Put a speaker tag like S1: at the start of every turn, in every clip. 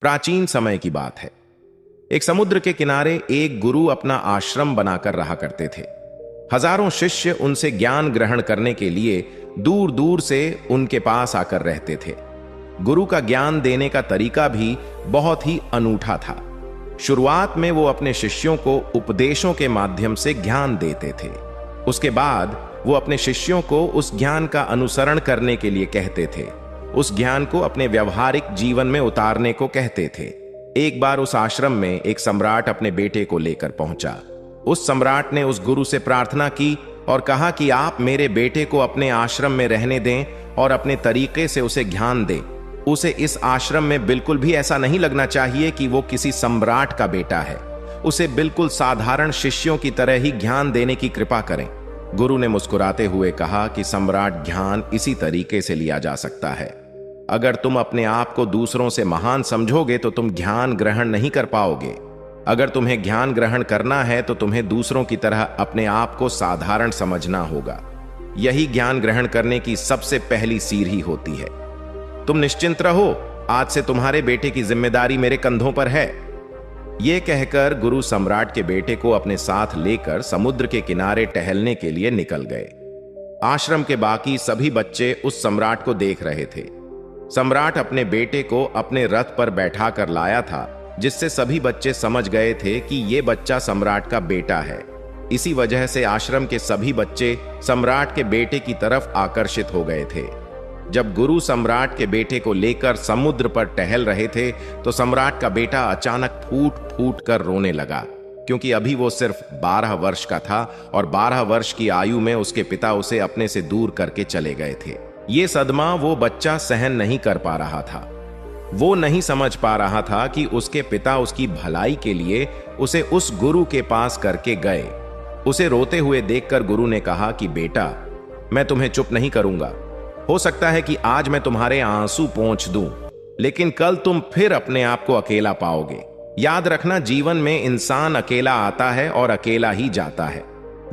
S1: प्राचीन समय की बात है। एक समुद्र के किनारे एक गुरु अपना आश्रम बनाकर रहा करते थे। हजारों शिष्य उनसे ज्ञान ग्रहण करने के लिए दूर दूर से उनके पास आकर रहते थे। गुरु का ज्ञान देने का तरीका भी बहुत ही अनूठा था। शुरुआत में वो अपने शिष्यों को उपदेशों के माध्यम से ज्ञान देते थे। उसके बाद वो अपने शिष्यों को उस ज्ञान का अनुसरण करने के लिए कहते थे, उस ज्ञान को अपने व्यवहारिक जीवन में उतारने को कहते थे। एक बार उस आश्रम में एक सम्राट अपने बेटे को लेकर पहुंचा। उस सम्राट ने उस गुरु से प्रार्थना की और कहा कि आप मेरे बेटे को अपने आश्रम में रहने दें और अपने तरीके से उसे ज्ञान दें। उसे इस आश्रम में बिल्कुल भी ऐसा नहीं लगना चाहिए कि वो किसी सम्राट का बेटा है। उसे बिल्कुल साधारण शिष्यों की तरह ही ज्ञान देने की कृपा करें। गुरु ने मुस्कुराते हुए कहा कि सम्राट ज्ञान इसी तरीके से लिया जा सकता है। अगर तुम अपने आप को दूसरों से महान समझोगे तो तुम ज्ञान ग्रहण नहीं कर पाओगे। अगर तुम्हें ज्ञान ग्रहण करना है तो तुम्हें दूसरों की तरह अपने आप को साधारण समझना होगा। यही ज्ञान ग्रहण करने की सबसे पहली सीढ़ी होती है। तुम निश्चिंत रहो, आज से तुम्हारे बेटे की जिम्मेदारी मेरे कंधों पर है। यह कहकर गुरु सम्राट के बेटे को अपने साथ लेकर समुद्र के किनारे टहलने के लिए निकल गए। आश्रम के बाकी सभी बच्चे उस सम्राट को देख रहे थे। सम्राट अपने बेटे को अपने रथ पर बैठा कर लाया था, जिससे सभी बच्चे समझ गए थे कि यह बच्चा सम्राट का बेटा है। इसी वजह से आश्रम के सभी बच्चे सम्राट के बेटे की तरफ आकर्षित हो गए थे। जब गुरु सम्राट के बेटे को लेकर समुद्र पर टहल रहे थे तो सम्राट का बेटा अचानक फूट फूट कर रोने लगा, क्योंकि अभी वो सिर्फ 12 वर्ष का था और 12 वर्ष की आयु में उसके पिता उसे अपने से दूर करके चले गए थे। ये सदमा वो बच्चा सहन नहीं कर पा रहा था। वो नहीं समझ पा रहा था कि उसके पिता उसकी भलाई के लिए उसे उस गुरु के पास करके गए। उसे रोते हुए देखकर गुरु ने कहा कि बेटा, मैं तुम्हें चुप नहीं करूंगा। हो सकता है कि आज मैं तुम्हारे आंसू पोंछ दूं, लेकिन कल तुम फिर अपने आप को अकेला पाओगे। याद रखना, जीवन में इंसान अकेला आता है और अकेला ही जाता है।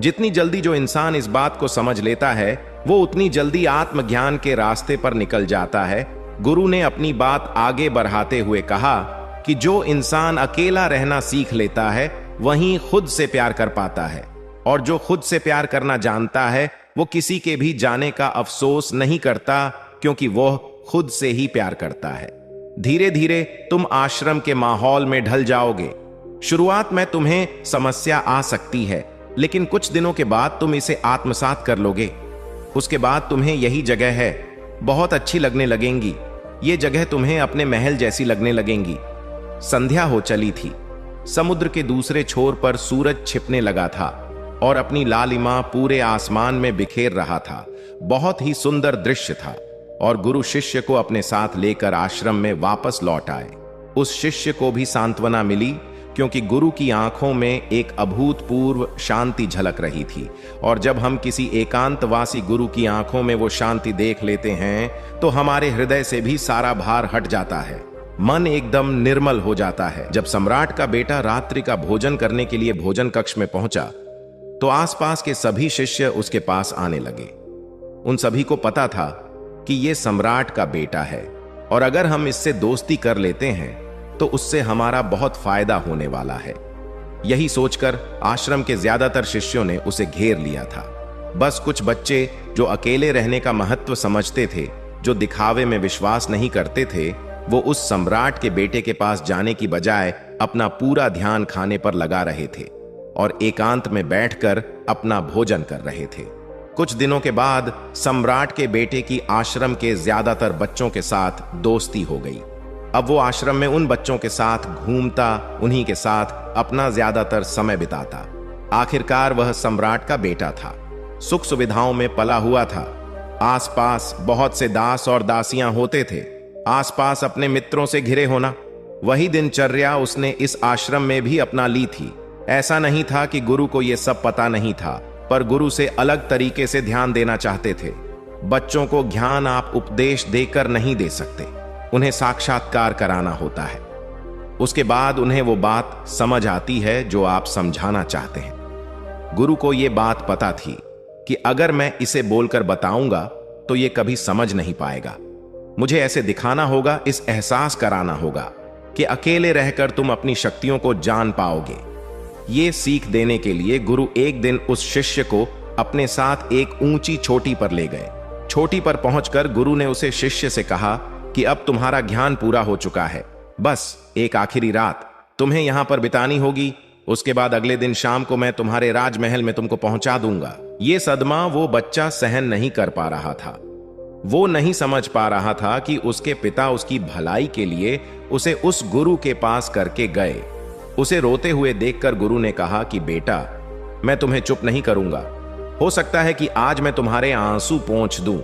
S1: जितनी जल्दी जो इंसान इस बात को समझ लेता है, वो उतनी जल्दी आत्मज्ञान के रास्ते पर निकल जाता है। गुरु ने अपनी बात आगे बढ़ाते हुए कहा कि जो इंसान अकेला रहना सीख लेता है, वहीं खुद से प्यार कर पाता है, और जो खुद से प्यार करना जानता है वो किसी के भी जाने का अफसोस नहीं करता, क्योंकि वह खुद से ही प्यार करता है। धीरे धीरे तुम आश्रम के माहौल में ढल जाओगे। शुरुआत में तुम्हें समस्या आ सकती है, लेकिन कुछ दिनों के बाद तुम इसे आत्मसात कर लोगे। उसके बाद तुम्हें यही जगह है बहुत अच्छी लगने लगेंगी। ये जगह तुम्हें अपने महल जैसी लगने लगेंगी। संध्या हो चली थी। समुद्र के दूसरे छोर पर सूरज छिपने लगा था और अपनी लालिमा पूरे आसमान में बिखेर रहा था। बहुत ही सुंदर दृश्य था और गुरु शिष्य को अपने साथ लेकर आश्रम में वापस लौट आए। उस शिष्य को भी सांत्वना मिली, क्योंकि गुरु की आंखों में एक अभूतपूर्व शांति झलक रही थी, और जब हम किसी एकांतवासी गुरु की आंखों में वो शांति देख लेते हैं तो हमारे हृदय से भी सारा भार हट जाता है। मन एकदम निर्मल हो जाता है। जब सम्राट का बेटा रात्रि का भोजन करने के लिए भोजन कक्ष में पहुंचा तो आसपास के सभी शिष्य उसके पास आने लगे। उन सभी को पता था कि यह सम्राट का बेटा है, और अगर हम इससे दोस्ती कर लेते हैं तो उससे हमारा बहुत फायदा होने वाला है। यही सोचकर आश्रम के ज्यादातर शिष्यों ने उसे घेर लिया था। बस कुछ बच्चे जो अकेले रहने का महत्व समझते थे, जो दिखावे में विश्वास नहीं करते थे, वो उस सम्राट के बेटे के पास जाने की बजाय अपना पूरा ध्यान खाने पर लगा रहे थे और एकांत में बैठकर अपना भोजन कर रहे थे। कुछ दिनों के बाद सम्राट के बेटे की आश्रम के ज्यादातर बच्चों के साथ दोस्ती हो गई। अब वो आश्रम में उन बच्चों के साथ घूमता, उन्हीं के साथ अपना ज्यादातर समय बिताता। आखिरकार वह सम्राट का बेटा था, सुख सुविधाओं में पला हुआ था। आसपास बहुत से दास और दासियां होते थे। आसपास अपने मित्रों से घिरे होना, वही दिनचर्या उसने इस आश्रम में भी अपना ली थी। ऐसा नहीं था कि गुरु को यह सब पता नहीं था, पर गुरु से अलग तरीके से ध्यान देना चाहते थे। बच्चों को ज्ञान आप उपदेश देकर नहीं दे सकते, उन्हें साक्षात्कार कराना होता है। उसके बाद उन्हें वो बात समझ आती है जो आप समझाना चाहते हैं। गुरु को यह बात पता थी कि अगर मैं इसे बोलकर बताऊंगा तो ये कभी समझ नहीं पाएगा। मुझे ऐसे दिखाना होगा, इस एहसास कराना होगा कि अकेले रहकर तुम अपनी शक्तियों को जान पाओगे। ये सीख देने के लिए गुरु एक दिन उस शिष्य को अपने साथ एक ऊंची चोटी पर ले गए। चोटी पर पहुंचकर गुरु ने उसे शिष्य से कहा कि अब तुम्हारा ज्ञान पूरा हो चुका है, बस एक आखिरी रात तुम्हें यहां पर बितानी होगी। उसके बाद अगले दिन शाम को मैं तुम्हारे राजमहल में तुमको पहुंचा दूंगा। ये सदमा वो बच्चा सहन नहीं कर पा रहा था। वो नहीं समझ पा रहा था कि उसके पिता उसकी भलाई के लिए उसे उस गुरु के पास करके गए। उसे रोते हुए देखकर गुरु ने कहा कि बेटा, मैं तुम्हें चुप नहीं करूंगा। हो सकता है कि आज मैं तुम्हारे आंसू पोंछ दूं,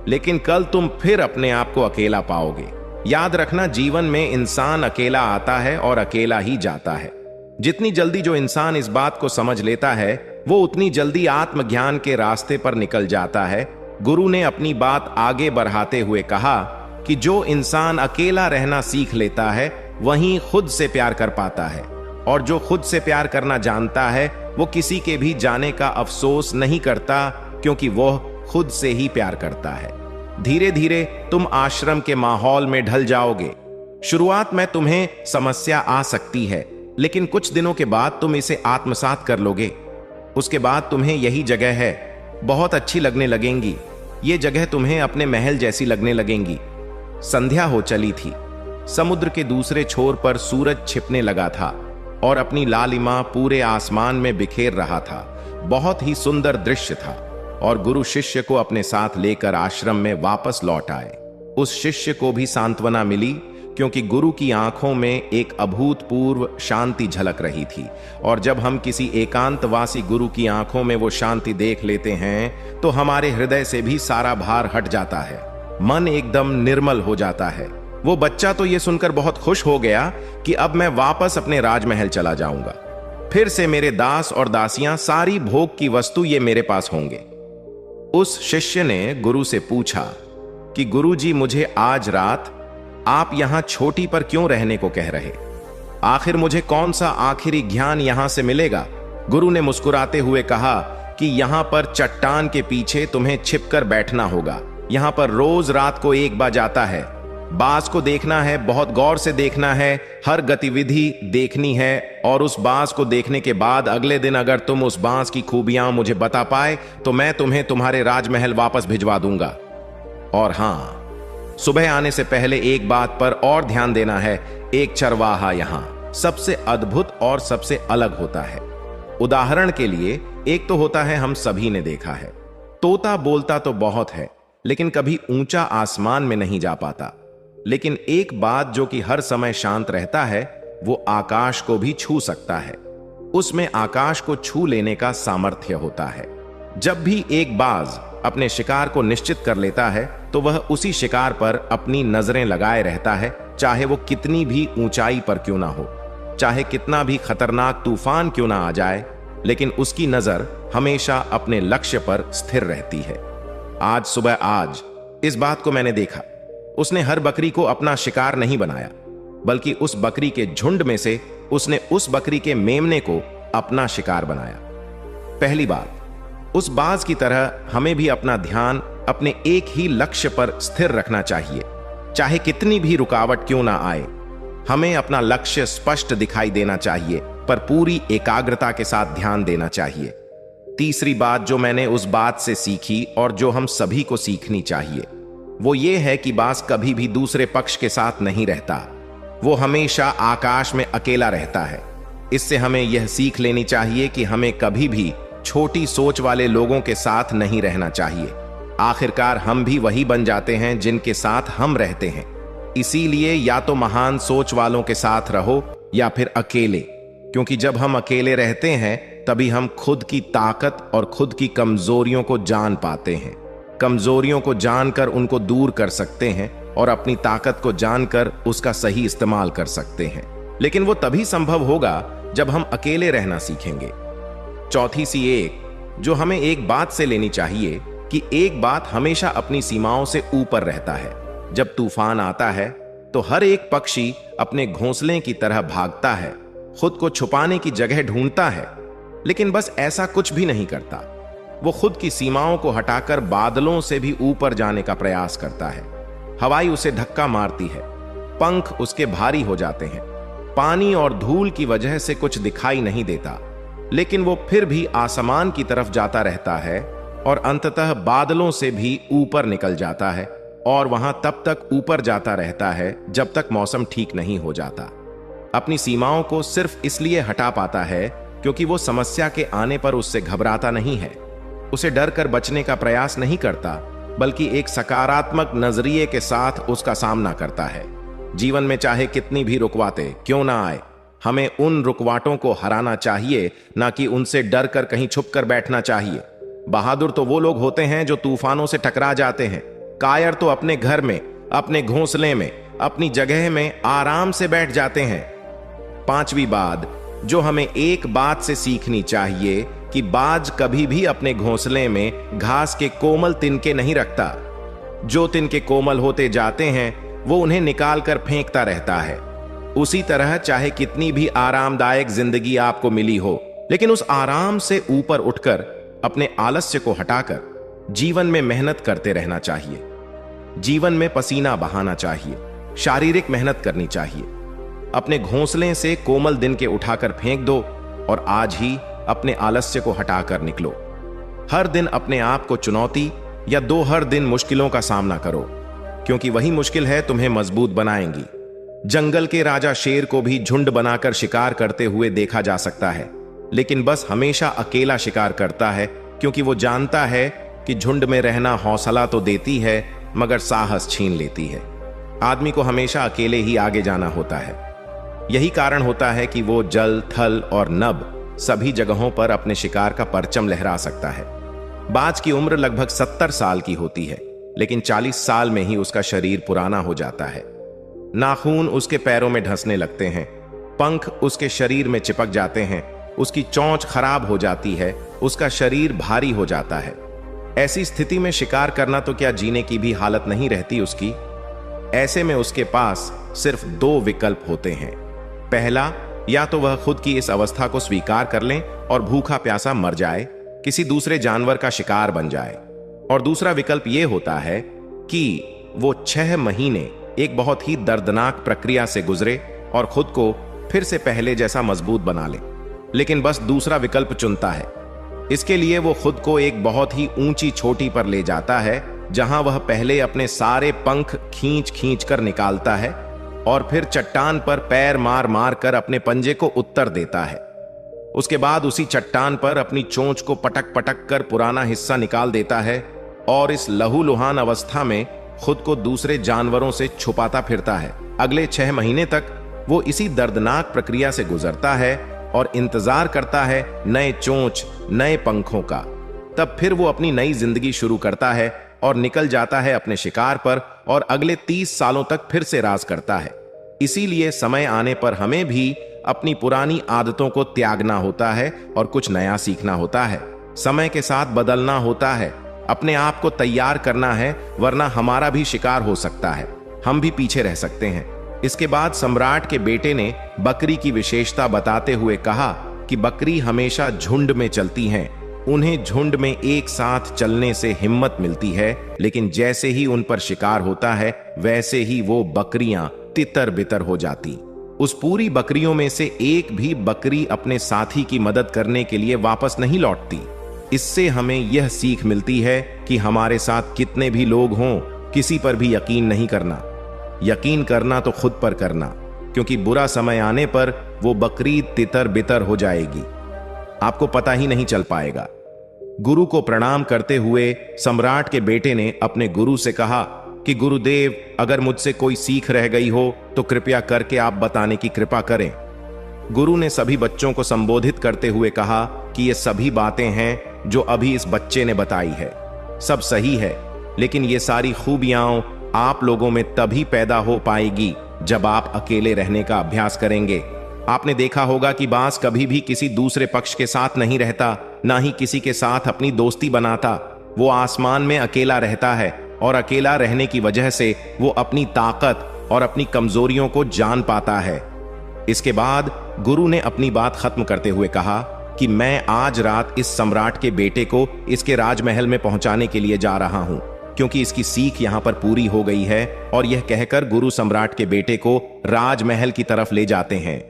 S1: लेकिन कल तुम फिर अपने आप को अकेला पाओगे। याद रखना, जीवन में इंसान अकेला आता है और अकेला ही जाता है। जितनी जल्दी जो इंसान इस बात को समझ लेता है, वो उतनी जल्दी आत्मज्ञान के रास्ते पर निकल जाता है। गुरु ने अपनी बात आगे बढ़ाते हुए कहा कि जो इंसान अकेला रहना सीख लेता है, वही खुद से प्यार कर पाता है, और जो खुद से प्यार करना जानता है, वो किसी के भी जाने का अफसोस नहीं करता, क्योंकि वह खुद से ही प्यार करता है। धीरे धीरे तुम आश्रम के माहौल में ढल जाओगे। शुरुआत में तुम्हें समस्या आ सकती है, लेकिन कुछ दिनों के बाद तुम इसे आत्मसात कर लोगे। उसके बाद तुम्हें यही जगह है बहुत अच्छी लगने लगेंगी। ये जगह तुम्हें अपने महल जैसी लगने लगेंगी। संध्या हो चली थी। समुद्र के दूसरे छोर पर सूरज छिपने लगा था और अपनी लालिमा पूरे आसमान में बिखेर रहा था। बहुत ही सुंदर दृश्य था और गुरु शिष्य को अपने साथ लेकर आश्रम में वापस लौट आए। उस शिष्य को भी सांत्वना मिली, क्योंकि गुरु की आंखों में एक अभूतपूर्व शांति झलक रही थी। और जब हम किसी एकांतवासी गुरु की आंखों में वो शांति देख लेते हैं, तो हमारे हृदय से भी सारा भार हट जाता है, मन एकदम निर्मल हो जाता है। वो बच्चा तो ये सुनकर बहुत खुश हो गया कि अब मैं वापस अपने राजमहल चला जाऊंगा। फिर से मेरे दास और दासियां, सारी भोग की वस्तु ये मेरे पास होंगे। उस शिष्य ने गुरु से पूछा कि गुरुजी, मुझे आज रात आप यहां छोटी पर क्यों रहने को कह रहे? आखिर मुझे कौन सा आखिरी ज्ञान यहां से मिलेगा? गुरु ने मुस्कुराते हुए कहा कि यहां पर चट्टान के पीछे तुम्हें छिपकर बैठना होगा। यहां पर रोज रात को 1 बज आता है। बाज को देखना है, बहुत गौर से देखना है, हर गतिविधि देखनी है, और उस बाज को देखने के बाद अगले दिन अगर तुम उस बाज की खूबियां मुझे बता पाए, तो मैं तुम्हें तुम्हारे राजमहल वापस भिजवा दूंगा। और हां, सुबह आने से पहले एक बात पर और ध्यान देना है, एक चरवाहा यहां सबसे अद्भुत और सबसे अलग होता है। उदाहरण के लिए, एक तो होता है, हम सभी ने देखा है, तोता बोलता तो बहुत है, लेकिन कभी ऊंचा आसमान में नहीं जा पाता। लेकिन एक बात जो कि हर समय शांत रहता है, वो आकाश को भी छू सकता है। उसमें आकाश को छू लेने का सामर्थ्य होता है। जब भी एक बाज अपने शिकार को निश्चित कर लेता है, तो वह उसी शिकार पर अपनी नजरें लगाए रहता है, चाहे वो कितनी भी ऊंचाई पर क्यों ना हो, चाहे कितना भी खतरनाक तूफान क्यों ना आ जाए, लेकिन उसकी नजर हमेशा अपने लक्ष्य पर स्थिर रहती है। आज सुबह इस बात को मैंने देखा। उसने हर बकरी को अपना शिकार नहीं बनाया, बल्कि उस बकरी के झुंड में से उसने उस बकरी के मेमने को अपना शिकार बनाया। पहली बात, उस बाज की तरह हमें भी अपना ध्यान अपने एक ही लक्ष्य पर स्थिर रखना चाहिए, चाहे कितनी भी रुकावट क्यों ना आए। हमें अपना लक्ष्य स्पष्ट दिखाई देना चाहिए, पर पूरी एकाग्रता के साथ ध्यान देना चाहिए। तीसरी बात जो मैंने उस बात से सीखी और जो हम सभी को सीखनी चाहिए, वो ये है कि बाज कभी भी दूसरे पक्ष के साथ नहीं रहता, वो हमेशा आकाश में अकेला रहता है। इससे हमें यह सीख लेनी चाहिए कि हमें कभी भी छोटी सोच वाले लोगों के साथ नहीं रहना चाहिए। आखिरकार हम भी वही बन जाते हैं जिनके साथ हम रहते हैं। इसीलिए या तो महान सोच वालों के साथ रहो या फिर अकेले, क्योंकि जब हम अकेले रहते हैं तभी हम खुद की ताकत और खुद की कमजोरियों को जान पाते हैं। कमजोरियों को जानकर उनको दूर कर सकते हैं और अपनी ताकत को जानकर उसका सही इस्तेमाल कर सकते हैं। लेकिन वो तभी संभव होगा जब हम अकेले रहना सीखेंगे। चौथी सी एक जो हमें एक बात से लेनी चाहिए कि एक बात हमेशा अपनी सीमाओं से ऊपर रहता है। जब तूफान आता है तो हर एक पक्षी अपने घोंसले की तरह भागता है, खुद को छुपाने की जगह ढूंढता है, लेकिन बस ऐसा कुछ भी नहीं करता। वो खुद की सीमाओं को हटाकर बादलों से भी ऊपर जाने का प्रयास करता है। हवाई उसे धक्का मारती है, पंख उसके भारी हो जाते हैं। पानी और धूल की वजह से कुछ दिखाई नहीं देता, लेकिन वो फिर भी आसमान की तरफ जाता रहता है और अंततः बादलों से भी ऊपर निकल जाता है और वहां तब तक ऊपर जाता रहता है जब तक मौसम ठीक नहीं हो जाता। अपनी सीमाओं को सिर्फ इसलिए हटा पाता है क्योंकि वो समस्या के आने पर उससे घबराता नहीं है, उसे डर कर बचने का प्रयास नहीं करता, बल्कि एक सकारात्मक नजरिए के साथ उसका सामना करता है। जीवन में चाहे कितनी भी रुकवाते क्यों ना आए, हमें उन रुकवाटों को हराना चाहिए, ना कि उनसे डर कर कहीं छुप कर बैठना चाहिए। बहादुर तो वो लोग होते हैं जो तूफानों से टकरा जाते हैं। कायर तो अपने घर में, अपने घोंसले में, अपनी जगह में आराम से बैठ जाते हैं। पांचवी बात जो हमें एक बात से सीखनी चाहिए कि बाज कभी भी अपने घोंसले में घास के कोमल तिनके नहीं रखता। जो तिनके कोमल होते जाते हैं वो उन्हें निकाल कर फेंकता रहता है। उसी तरह चाहे कितनी भी आरामदायक जिंदगी आपको मिली हो, लेकिन उस आराम से ऊपर उठकर अपने आलस्य को हटाकर जीवन में मेहनत करते रहना चाहिए। जीवन में पसीना बहाना चाहिए, शारीरिक मेहनत करनी चाहिए। अपने घोंसले से कोमल दिन के उठाकर फेंक दो और आज ही अपने आलस्य को हटाकर निकलो। हर दिन अपने आप को चुनौती या दो हर दिन मुश्किलों का सामना करो, क्योंकि वही मुश्किल है तुम्हें मजबूत बनाएंगी। जंगल के राजा शेर को भी झुंड बनाकर शिकार करते हुए देखा जा सकता है, लेकिन बस हमेशा अकेला शिकार करता है, क्योंकि वो जानता है कि झुंड में रहना हौसला तो देती है मगर साहस छीन लेती है। आदमी को हमेशा अकेले ही आगे जाना होता है। यही कारण होता है कि वो जल, थल और नभ सभी जगहों पर अपने शिकार का परचम लहरा सकता है। बाज की उम्र लगभग 70 साल की होती है, लेकिन 40 साल में ही उसका शरीर पुराना हो जाता है। नाखून उसके पैरों में ढसने लगते हैं, पंख उसके शरीर में चिपक जाते हैं, उसकी चोंच खराब हो जाती है, उसका शरीर भारी हो जाता है। ऐसी स्थिति में शिकार करना तो क्या, जीने की भी हालत नहीं रहती उसकी। ऐसे में उसके पास सिर्फ दो विकल्प होते हैं। पहला, या तो वह खुद की इस अवस्था को स्वीकार कर लें और भूखा प्यासा मर जाए, किसी दूसरे जानवर का शिकार बन जाए। और दूसरा विकल्प यह होता है कि वो 6 महीने एक बहुत ही दर्दनाक प्रक्रिया से गुजरे और खुद को फिर से पहले जैसा मजबूत बना ले। लेकिन बस दूसरा विकल्प चुनता है। इसके लिए वो खुद को एक बहुत ही ऊंची चोटी पर ले जाता है, जहां वह पहले अपने सारे पंख खींच खींच कर निकालता है और फिर चट्टान पर पैर मार मार कर अपने पंजे को उत्तर देता है। उसके बाद उसी चट्टान पर अपनी चोंच को पटक पटक कर पुराना हिस्सा निकाल देता है और इस लहूलुहान अवस्था में खुद को दूसरे जानवरों से छुपाता फिरता है। अगले 6 महीने तक वो इसी दर्दनाक प्रक्रिया से गुजरता है और इंतजार करता है नए चोंच, नए पंखों का। तब फिर वो अपनी नई जिंदगी शुरू करता है और निकल जाता है अपने शिकार पर और अगले 30 सालों तक फिर से राज करता है। इसीलिए समय आने पर हमें भी अपनी पुरानी आदतों को त्यागना होता है और कुछ नया सीखना होता है। समय के साथ बदलना होता है, अपने आप को तैयार करना है, वरना हमारा भी शिकार हो सकता है, हम भी पीछे रह सकते हैं। इसके बाद सम्राट के बेटे ने बकरी की विशेषता बताते हुए कहा कि बकरी हमेशा झुंड में चलती हैं। उन्हें झुंड में एक साथ चलने से हिम्मत मिलती है, लेकिन जैसे ही उन पर शिकार होता है वैसे ही वो बकरियां तितर बितर हो जाती। उस पूरी बकरियों में से एक भी बकरी अपने साथी की मदद करने के लिए वापस नहीं लौटती। इससे हमें यह सीख मिलती है कि हमारे साथ कितने भी लोग हों, किसी पर भी यकीन नहीं करना। यकीन करना तो खुद पर करना, क्योंकि बुरा समय आने पर वो बकरी तितर बितर हो जाएगी, आपको पता ही नहीं चल पाएगा। गुरु को प्रणाम करते हुए सम्राट के बेटे ने अपने गुरु से कहा कि गुरुदेव, अगर मुझसे कोई सीख रह गई हो तो कृपया करके आप बताने की कृपा करें। गुरु ने सभी बच्चों को संबोधित करते हुए कहा कि ये सभी बातें हैं जो अभी इस बच्चे ने बताई है, सब सही है, लेकिन ये सारी खूबियां आप लोगों में तभी पैदा हो पाएगी जब आप अकेले रहने का अभ्यास करेंगे। आपने देखा होगा कि बांस कभी भी किसी दूसरे पक्ष के साथ नहीं रहता, ना ही किसी के साथ अपनी दोस्ती बनाता। वो आसमान में अकेला रहता है और अकेला रहने की वजह से वो अपनी ताकत और अपनी कमजोरियों को जान पाता है। इसके बाद गुरु ने अपनी बात खत्म करते हुए कहा कि मैं आज रात इस सम्राट के बेटे को इसके राजमहल में पहुंचाने के लिए जा रहा हूं। क्योंकि इसकी सीख यहां पर पूरी हो गई है और यह कहकर गुरु सम्राट के बेटे को राजमहल की तरफ ले जाते हैं।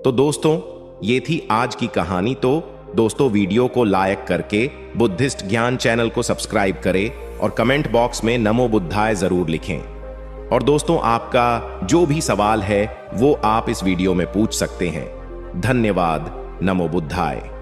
S1: तो दोस्तों, ये थी आज की कहानी। तो दोस्तों, वीडियो को लाइक करके बुद्धिस्ट ज्ञान चैनल को सब्सक्राइब करें और कमेंट बॉक्स में नमो बुद्धाय जरूर लिखें। और दोस्तों, आपका जो भी सवाल है वो आप इस वीडियो में पूछ सकते हैं। धन्यवाद। नमो बुद्धाय।